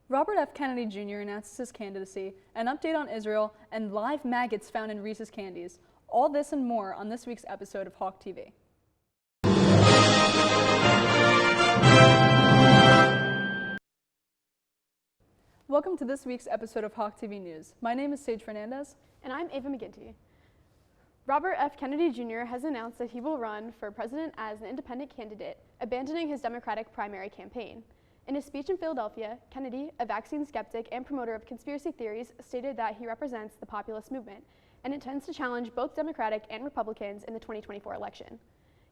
Robert F. Kennedy Jr. announces his candidacy, an update on Israel, and live maggots found in Reese's candies. All this and more on this week's episode of HawkTV. Welcome to this week's episode of HawkTV News. My name is Sage Fernandez. And I'm Ava McGinty. Robert F. Kennedy Jr. has announced that he will run for president as an independent candidate, abandoning his Democratic primary campaign. In his speech in Philadelphia, Kennedy, a vaccine skeptic and promoter of conspiracy theories, stated that he represents the populist movement and intends to challenge both Democratic and Republicans in the 2024 election.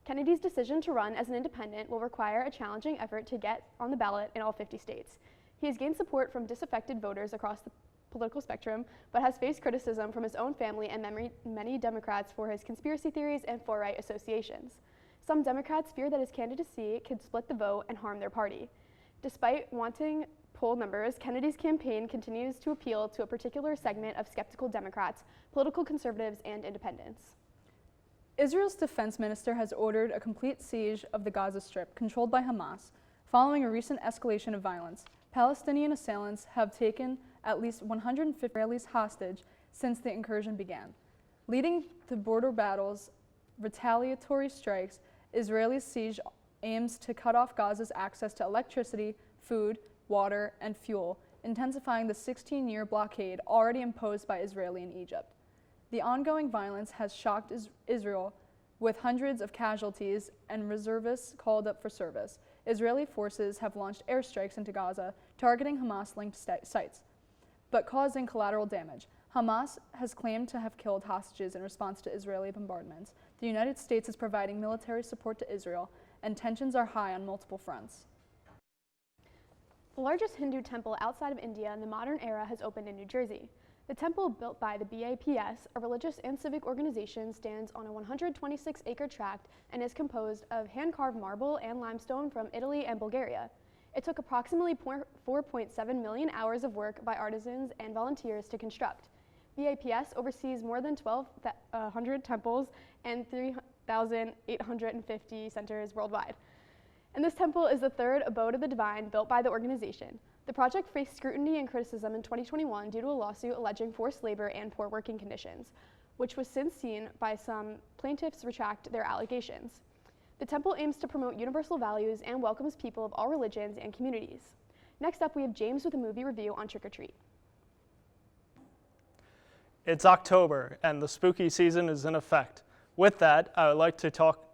Kennedy's decision to run as an independent will require a challenging effort to get on the ballot in all 50 states. He has gained support from disaffected voters across the political spectrum, but has faced criticism from his own family and many Democrats for his conspiracy theories and far-right associations. Some Democrats fear that his candidacy could split the vote and harm their party. Despite wanting poll numbers, Kennedy's campaign continues to appeal to a particular segment of skeptical Democrats, political conservatives, and independents. Israel's defense minister has ordered a complete siege of the Gaza Strip, controlled by Hamas, following a recent escalation of violence. Palestinian assailants have taken at least 150 Israelis hostage since the incursion began. Leading to border battles, retaliatory strikes, Israeli siege aims to cut off Gaza's access to electricity, food, water, and fuel, intensifying the 16-year blockade already imposed by Israel and Egypt. The ongoing violence has shocked Israel, with hundreds of casualties and reservists called up for service. Israeli forces have launched airstrikes into Gaza, targeting Hamas-linked sites, but causing collateral damage. Hamas has claimed to have killed hostages in response to Israeli bombardments. The United States is providing military support to Israel, and tensions are high on multiple fronts. The largest Hindu temple outside of India in the modern era has opened in New Jersey. The temple, built by the BAPS, a religious and civic organization, stands on a 126-acre tract and is composed of hand-carved marble and limestone from Italy and Bulgaria. It took approximately 4.7 million hours of work by artisans and volunteers to construct. BAPS oversees more than 1,200 temples and 3,850 centers worldwide. And this temple is the third abode of the divine built by the organization. The project faced scrutiny and criticism in 2021 due to a lawsuit alleging forced labor and poor working conditions, which was since seen by some plaintiffs retract their allegations. The temple aims to promote universal values and welcomes people of all religions and communities. Next up, we have James with a movie review on Trick or Treat. It's October, and the spooky season is in effect. With that, I would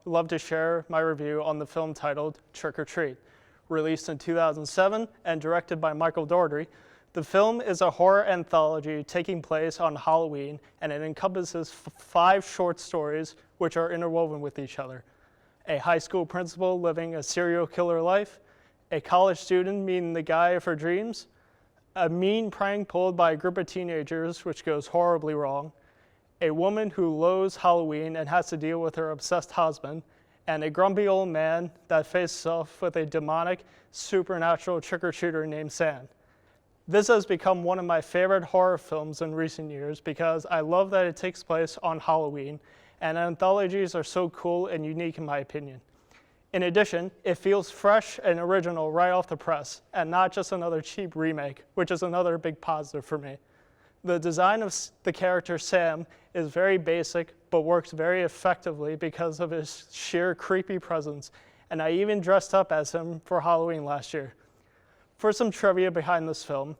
love to share my review on the film titled Trick or Treat. Released in 2007 and directed by Michael Dougherty, the film is a horror anthology taking place on Halloween, and it encompasses 5 short stories which are interwoven with each other. A high school principal living a serial killer life, a college student meeting the guy of her dreams, a mean prank pulled by a group of teenagers which goes horribly wrong, a woman who loathes Halloween and has to deal with her obsessed husband, and a grumpy old man that faces off with a demonic, supernatural trick-or-treater named Sam. This has become one of my favorite horror films in recent years because I love that it takes place on Halloween, and anthologies are so cool and unique in my opinion. In addition, it feels fresh and original right off the press, and not just another cheap remake, which is another big positive for me. The design of the character Sam is very basic, but works very effectively because of his sheer creepy presence, and I even dressed up as him for Halloween last year. For some trivia behind this film,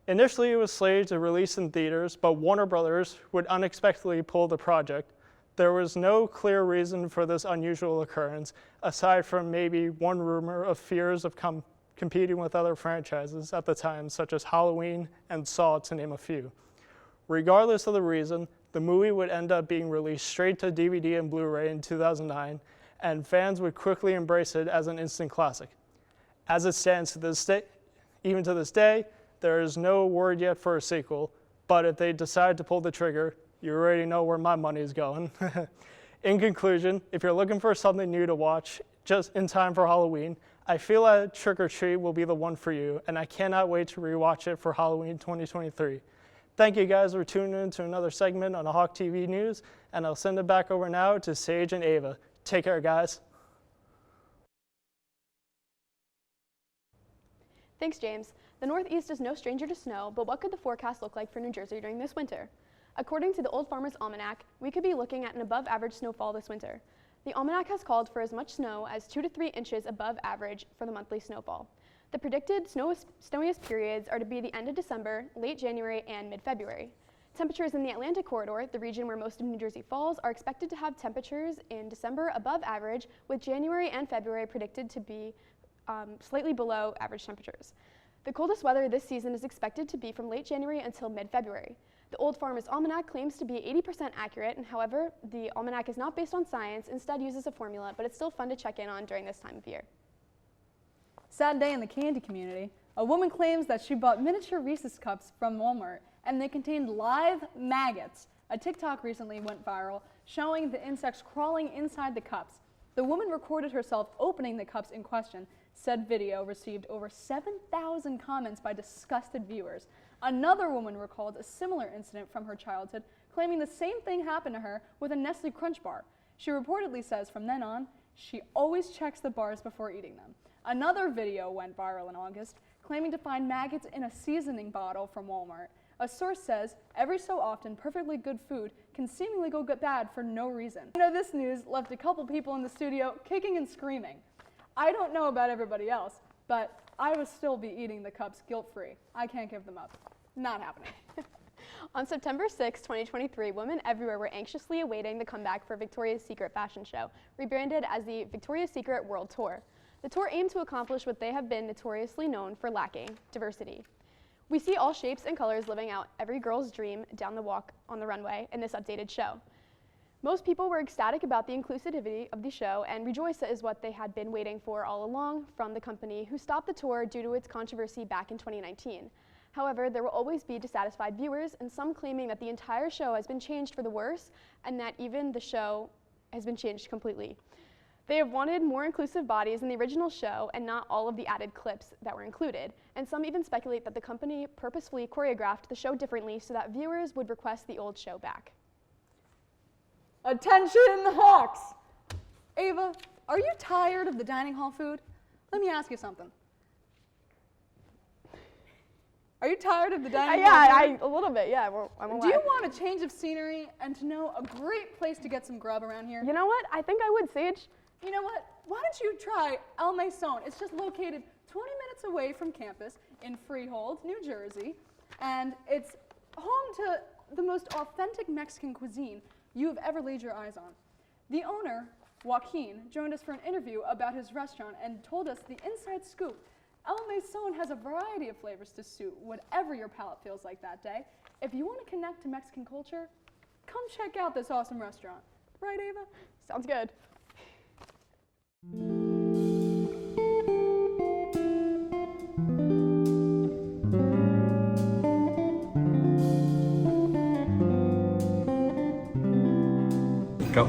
initially it was slated to release in theaters, but Warner Brothers would unexpectedly pull the project. There was no clear reason for this unusual occurrence, aside from maybe one rumor of fears of competing with other franchises at the time, such as Halloween and Saw, to name a few. Regardless of the reason, the movie would end up being released straight to DVD and Blu-ray in 2009, and fans would quickly embrace it as an instant classic. As it stands to this day, even to this day, there is no word yet for a sequel, but if they decide to pull the trigger, you already know where my money is going. In conclusion, if you're looking for something new to watch just in time for Halloween, I feel that Trick or Treat will be the one for you, and I cannot wait to rewatch it for Halloween 2023. Thank you guys for tuning in to another segment on the HawkTV News, and I'll send it back over now to Sage and Ava. Take care, guys. Thanks, James. The Northeast is no stranger to snow, but what could the forecast look like for New Jersey during this winter? According to the Old Farmer's Almanac, we could be looking at an above-average snowfall this winter. The almanac has called for as much snow as 2 to 3 inches above average for the monthly snowfall. The predicted snowiest periods are to be the end of December, late January, and mid-February. Temperatures in the Atlantic corridor, the region where most of New Jersey falls, are expected to have temperatures in December above average, with January and February predicted to be slightly below average temperatures. The coldest weather this season is expected to be from late January until mid-February. The Old Farmer's Almanac claims to be 80% accurate, and however, the almanac is not based on science, instead uses a formula, but it's still fun to check in on during this time of year. Sad day in the candy community. A woman claims that she bought miniature Reese's cups from Walmart and they contained live maggots. A TikTok recently went viral showing the insects crawling inside the cups. The woman recorded herself opening the cups in question. Said video received over 7,000 comments by disgusted viewers. Another woman recalled a similar incident from her childhood, claiming the same thing happened to her with a Nestle Crunch bar. She reportedly says from then on, she always checks the bars before eating them. Another video went viral in August, claiming to find maggots in a seasoning bottle from Walmart. A source says, every so often, perfectly good food can seemingly go bad for no reason. This news left a couple people in the studio kicking and screaming. I don't know about everybody else, but I would still be eating the cups guilt-free. I can't give them up. Not happening. On September 6, 2023, women everywhere were anxiously awaiting the comeback for Victoria's Secret fashion show, rebranded as the Victoria's Secret World Tour. The tour aimed to accomplish what they have been notoriously known for lacking: diversity. We see all shapes and colors living out every girl's dream down the walk on the runway in this updated show. Most people were ecstatic about the inclusivity of the show and rejoiced is what they had been waiting for all along from the company, who stopped the tour due to its controversy back in 2019. However, there will always be dissatisfied viewers, and some claiming that the entire show has been changed for the worse and that even the show has been changed completely. They have wanted more inclusive bodies in the original show and not all of the added clips that were included, and some even speculate that the company purposefully choreographed the show differently so that viewers would request the old show back. Attention, Hawks! Ava, are you tired of the dining hall food? Let me ask you something. Are you tired of the dining hall food? A little bit, yeah. I'm aware. Do you want a change of scenery and to know a great place to get some grub around here? You know what? I think I would, Sage. You know what? Why don't you try El Mesón? It's just located 20 minutes away from campus in Freehold, New Jersey, and it's home to the most authentic Mexican cuisine you've ever laid your eyes on. The owner, Joaquin, joined us for an interview about his restaurant and told us the inside scoop. El Mesón has a variety of flavors to suit whatever your palate feels like that day. If you want to connect to Mexican culture, come check out this awesome restaurant. Right, Ava? Sounds good. Go.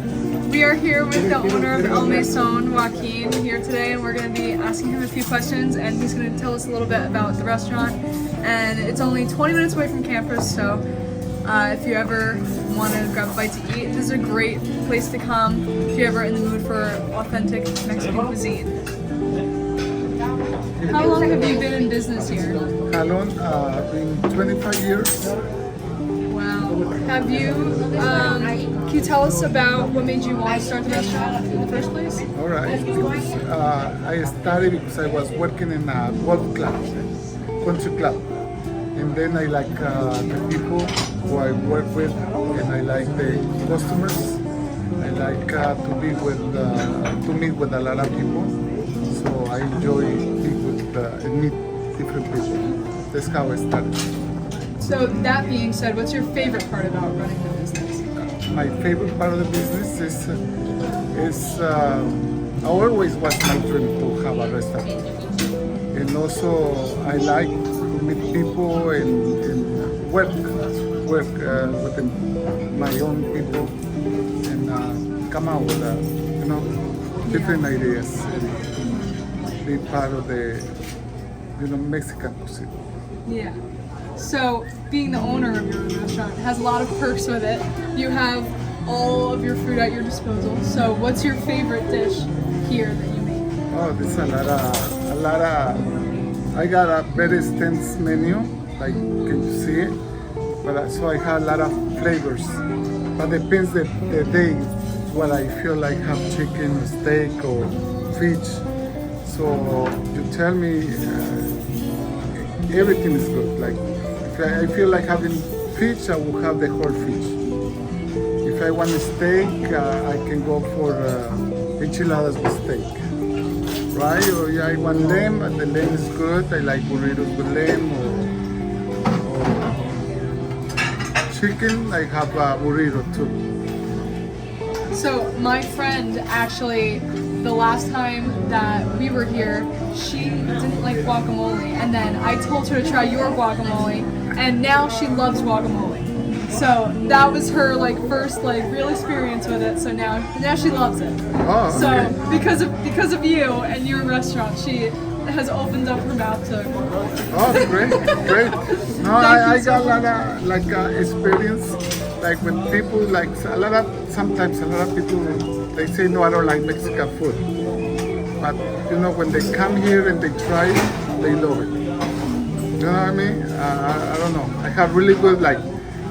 We are here with the owner of El Mesón, Joaquin, here today, and we're going to be asking him a few questions, and he's going to tell us a little bit about the restaurant. And it's only 20 minutes away from campus, so if you ever want to grab a bite to eat, this is a great place to come if you're ever in the mood for authentic Mexican cuisine. How long have you been in business here? How long? Been 25 years. Wow. Have you, can you tell us about what made you want to start the restaurant in the first place? All right. I started because I was working in a golf club, country club. And then I like the people who I work with, and I like the customers. I like to meet with a lot of people. So I enjoy being with and meet different people. That's how I started. So that being said, what's your favorite part about running the business? My favorite part of the business is I always was my dream to have a restaurant, and also I like to meet people and work with my own people and come out with different ideas and be part of the Mexican cuisine. Yeah. So being the owner of your own restaurant has a lot of perks with it. You have all of your food at your disposal. So what's your favorite dish here that you make? Oh, there's a lot of I got a very extensive menu, like can you see it? But so I have a lot of flavors. But depends the day what I feel like have chicken, steak, or fish. So you tell me everything is good. Like if I feel like having fish, I will have the whole fish. If I want a steak, I can go for enchiladas with steak. Right? Or yeah, I want lamb, and the lamb is good. I like burritos with lamb or chicken. I have a burrito too. So my friend actually, the last time that we were here, she didn't like guacamole, and then I told her to try your guacamole, and now she loves guacamole. So that was her like first like real experience with it. So now she loves it. Oh, So okay. because of you and your restaurant, she has opened up her mouth to guacamole. Oh, great, great. No, I got a lot of like experience, like when people like sometimes a lot of people they say no, I don't like Mexican food, but you know when they come here and they try it, they love it. You know what I mean? I don't know. I have really good like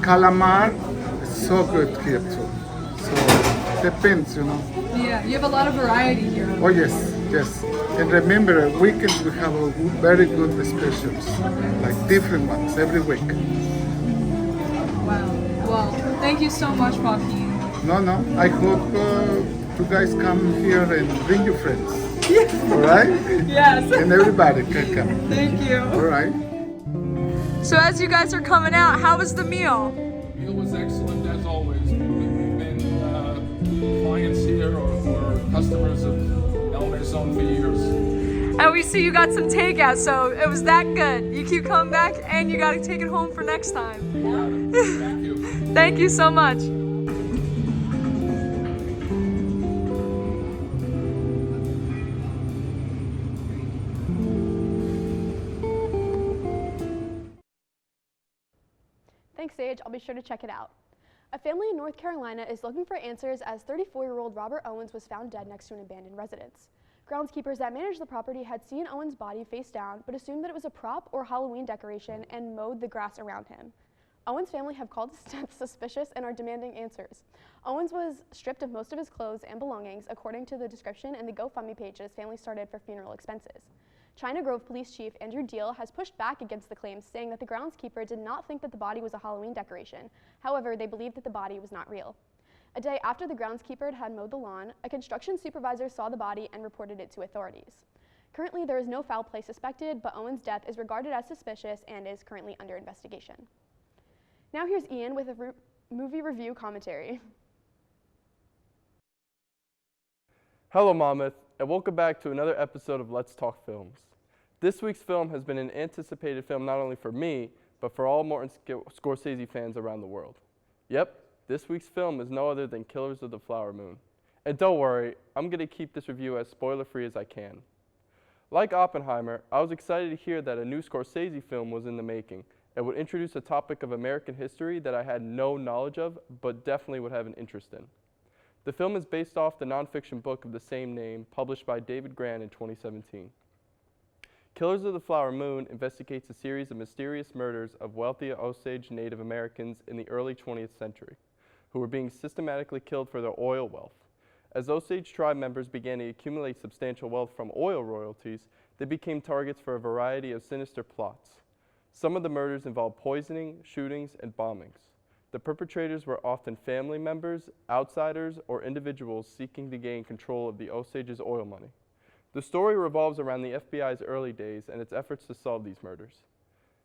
calamar. It's so good here too. So depends, you know. Yeah, you have a lot of variety here. Oh yes, yes. And remember, weekends we have very good specials, like different ones every week. Wow. Well, thank you so much, Joaquin. No, I hope you guys come here and bring your friends. All right? Yes. And everybody can come. Thank you. All right. So as you guys are coming out, how was the meal? Meal was excellent as always. We've been clients here or customers of El Maison for years. And we see you got some takeout, so it was that good. You keep coming back, and you got to take it home for next time. Thank you. Thank you so much. Thanks, Sage. I'll be sure to check it out. A family in North Carolina is looking for answers as 34-year-old Robert Owens was found dead next to an abandoned residence. Groundskeepers that managed the property had seen Owens' body face down, but assumed that it was a prop or Halloween decoration and mowed the grass around him. Owens' family have called his death suspicious and are demanding answers. Owens was stripped of most of his clothes and belongings, according to the description in the GoFundMe page that his family started for funeral expenses. China Grove Police Chief Andrew Deal has pushed back against the claims, saying that the groundskeeper did not think that the body was a Halloween decoration. However, they believed that the body was not real. A day after the groundskeeper had mowed the lawn, a construction supervisor saw the body and reported it to authorities. Currently, there is no foul play suspected, but Owens' death is regarded as suspicious and is currently under investigation. Now here's Ian with a movie review commentary. Hello, Monmouth, and welcome back to another episode of Let's Talk Films. This week's film has been an anticipated film not only for me, but for all Martin Scorsese fans around the world. Yep, this week's film is no other than Killers of the Flower Moon. And don't worry, I'm going to keep this review as spoiler-free as I can. Like Oppenheimer, I was excited to hear that a new Scorsese film was in the making and would introduce a topic of American history that I had no knowledge of, but definitely would have an interest in. The film is based off the nonfiction book of the same name, published by David Grann in 2017. Killers of the Flower Moon investigates a series of mysterious murders of wealthy Osage Native Americans in the early 20th century, who were being systematically killed for their oil wealth. As Osage tribe members began to accumulate substantial wealth from oil royalties, they became targets for a variety of sinister plots. Some of the murders involved poisoning, shootings, and bombings. The perpetrators were often family members, outsiders, or individuals seeking to gain control of the Osage's oil money. The story revolves around the FBI's early days and its efforts to solve these murders.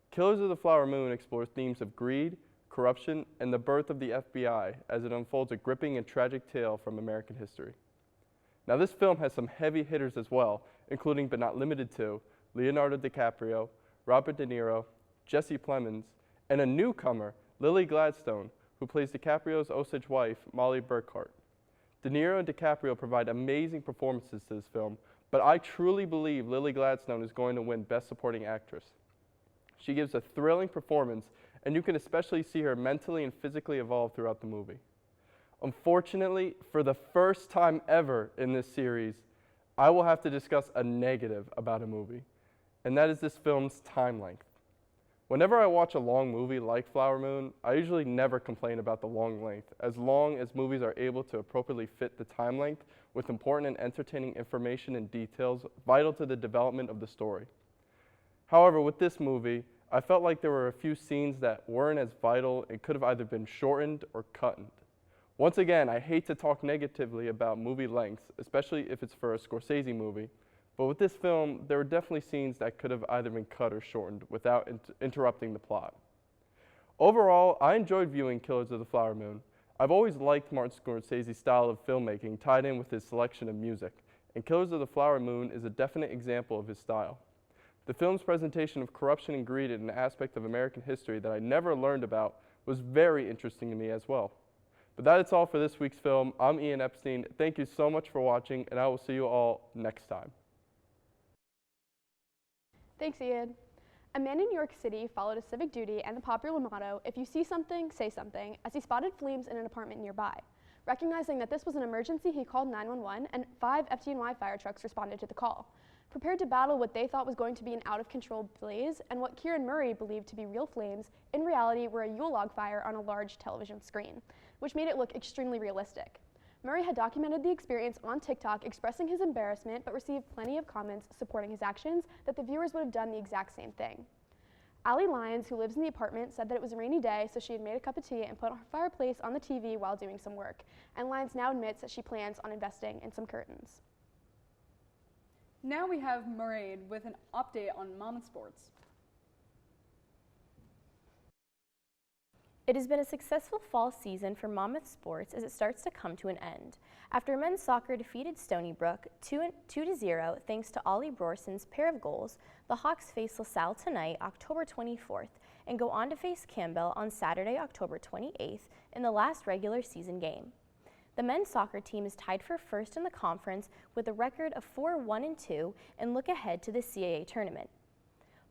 Killers of the Flower Moon explores themes of greed, corruption, and the birth of the FBI as it unfolds a gripping and tragic tale from American history. Now, this film has some heavy hitters as well, including but not limited to Leonardo DiCaprio, Robert De Niro, Jesse Plemons, and a newcomer, Lily Gladstone, who plays DiCaprio's Osage wife, Molly Burkhart. De Niro and DiCaprio provide amazing performances to this film, but I truly believe Lily Gladstone is going to win Best Supporting Actress. She gives a thrilling performance, and you can especially see her mentally and physically evolve throughout the movie. Unfortunately, for the first time ever in this series, I will have to discuss a negative about a movie. and that is this film's time length. Whenever I watch a long movie like Flower Moon, I usually never complain about the long length, as long as movies are able to appropriately fit the time length with important and entertaining information and details vital to the development of the story. However, with this movie, I felt like there were a few scenes that weren't as vital and could have either been shortened or cutted. Once again, I hate to talk negatively about movie lengths, especially if it's for a Scorsese movie, but with this film, there were definitely scenes that could have either been cut or shortened without interrupting the plot. Overall, I enjoyed viewing Killers of the Flower Moon. I've always liked Martin Scorsese's style of filmmaking tied in with his selection of music, and Killers of the Flower Moon is a definite example of his style. The film's presentation of corruption and greed in an aspect of American history that I never learned about was very interesting to me as well. But that is all for this week's film. I'm Ian Epstein. Thank you so much for watching, and I will see you all next time. Thanks, Ian. A man in New York City followed a civic duty and the popular motto, "If you see something, say something," as he spotted flames in an apartment nearby. Recognizing that this was an emergency, he called 911, and 5 FDNY fire trucks responded to the call. Prepared to battle what they thought was going to be an out-of-control blaze and what Kieran Murray believed to be real flames, in reality were a Yule log fire on a large television screen, which made it look extremely realistic. Murray had documented the experience on TikTok, expressing his embarrassment, but received plenty of comments supporting his actions that the viewers would have done the exact same thing. Allie Lyons, who lives in the apartment, said that it was a rainy day, so she had made a cup of tea and put her fireplace on the TV while doing some work. And Lyons now admits that she plans on investing in some curtains. Now we have Mairead with an update on Monmouth sports. It has been a successful fall season for Monmouth sports as it starts to come to an end. After men's soccer defeated Stony Brook 2-0 thanks to Ollie Brorson's pair of goals, the Hawks face LaSalle tonight, October 24th, and go on to face Campbell on Saturday, October 28th in the last regular season game. The men's soccer team is tied for first in the conference with a record of 4-1-2 and look ahead to the CAA tournament.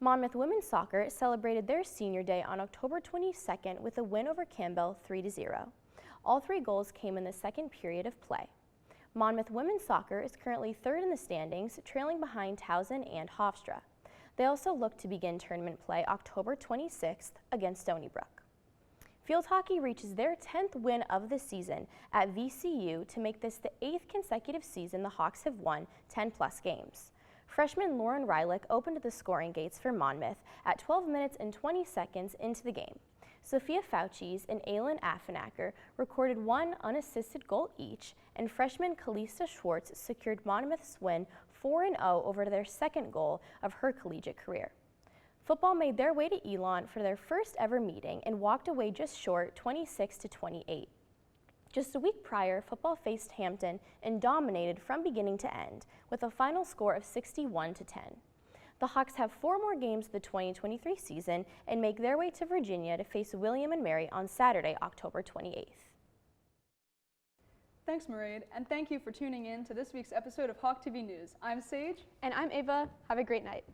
Monmouth women's soccer celebrated their senior day on October 22nd with a win over Campbell 3-0. All 3 goals came in the second period of play. Monmouth women's soccer is currently third in the standings, trailing behind Towson and Hofstra. They also look to begin tournament play October 26th against Stony Brook. Field hockey reaches their 10th win of the season at VCU to make this the 8th consecutive season the Hawks have won 10-plus games. Freshman Lauren Rylick opened the scoring gates for Monmouth at 12 minutes and 20 seconds into the game. Sophia Faucis and Aylin Affenacker recorded 1 unassisted goal each, and freshman Kalista Schwartz secured Monmouth's win 4-0 over their second goal of her collegiate career. Football made their way to Elon for their first ever meeting and walked away just short 26-28. Just a week prior, football faced Hampton and dominated from beginning to end with a final score of 61-10. The Hawks have 4 more games of the 2023 season and make their way to Virginia to face William & Mary on Saturday, October 28th. Thanks, Mairead, and thank you for tuning in to this week's episode of HawkTV News. I'm Sage. And I'm Ava. Have a great night.